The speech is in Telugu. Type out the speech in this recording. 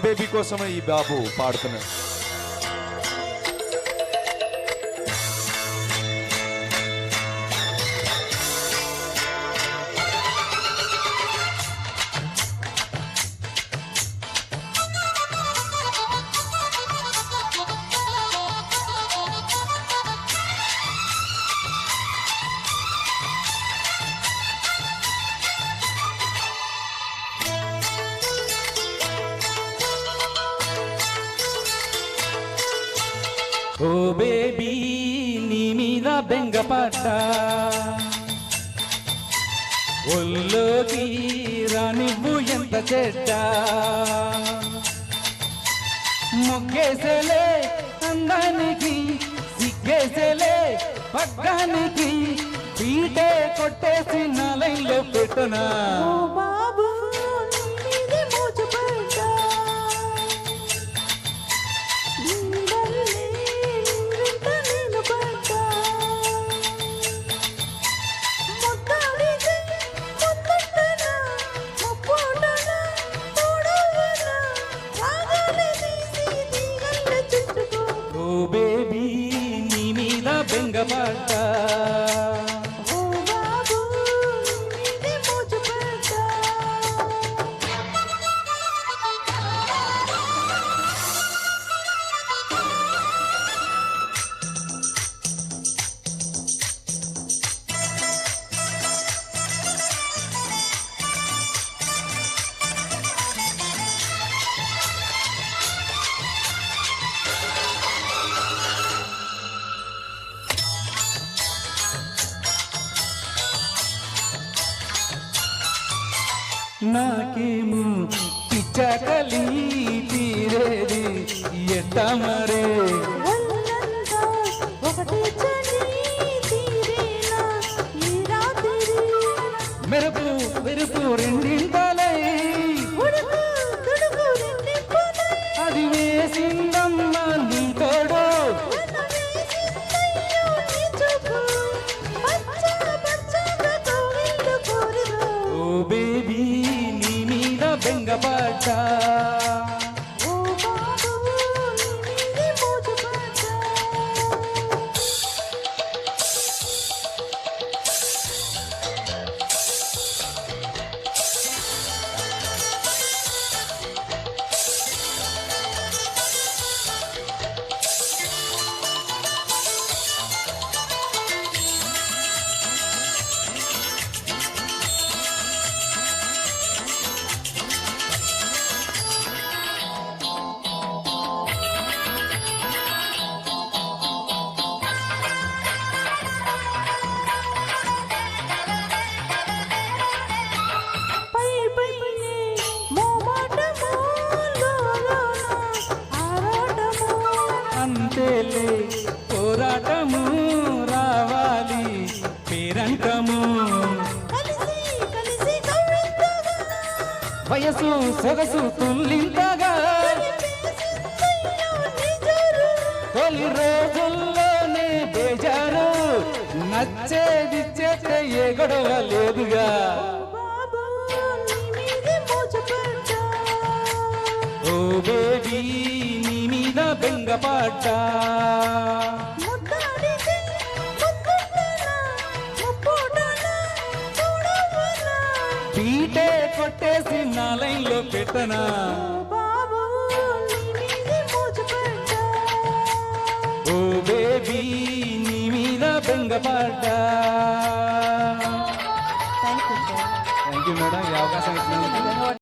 బేబీ కోసమే ఈ బాబు పాడుతున్నాడు. ఓ బేబీ నీ మీద బెంగపడ్డా, ఒళ్ళోకి రానివ్వు ఎంత చెడ్డ, మొగ్గేసేలే అందానికి, సిగ్గేసేలే పగ్గానికి, పీటే కొట్టేసి నా లైన్లో పెట్టునా. బేబీ నీ మీద బెంగపడ్డా, నాకేమో పిచ్చాకలి తీరేది ఎట్ట మరే, మెరుపు మెరుపు రెండింతలై అది వేసిందమ్మా నీ తోడు. ఓ బేబీ నీ మీద బెంగపడ్డా, అంతేలే పోరాటము రావాలి పేరంటము, వయసు సొగసు తుల్లింతగా తొలి రోజుల్లోనే బేజారు, నచ్చేది చేస్తే ఏ గొడవ లేదుగా. ఓ బేబీ నీ మీద బెంగపడ్డా, పీటే కొట్టేసి నా లైన్లో పెట్టనా. ఓ బేబీ నీ మీద బెంగపడ్డా. థ్యాంక్ యూ మేడం, ఈ అవకాశం ఇచ్చినందుకు.